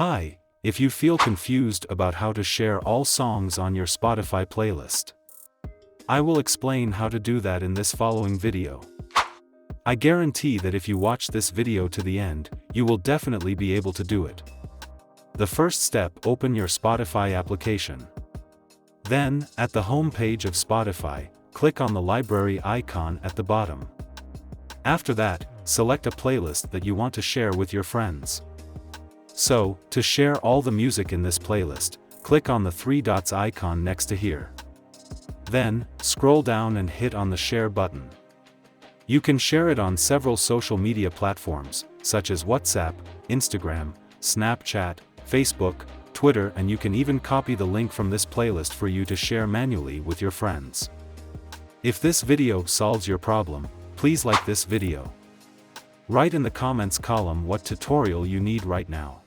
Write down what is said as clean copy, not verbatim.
Hi, if you feel confused about how to share all songs on your Spotify playlist, I will explain how to do that in this following video. I guarantee that if you watch this video to the end, you will definitely be able to do it. The first step, open your Spotify application. Then, at the home page of Spotify, click on the library icon at the bottom. After that, select a playlist that you want to share with your friends. So, to share all the music in this playlist, click on the three dots icon next to here. Then, scroll down and hit on the share button. You can share it on several social media platforms, such as WhatsApp, Instagram, Snapchat, Facebook, Twitter, and you can even copy the link from this playlist for you to share manually with your friends. If this video solves your problem, please like this video. Write in the comments column what tutorial you need right now.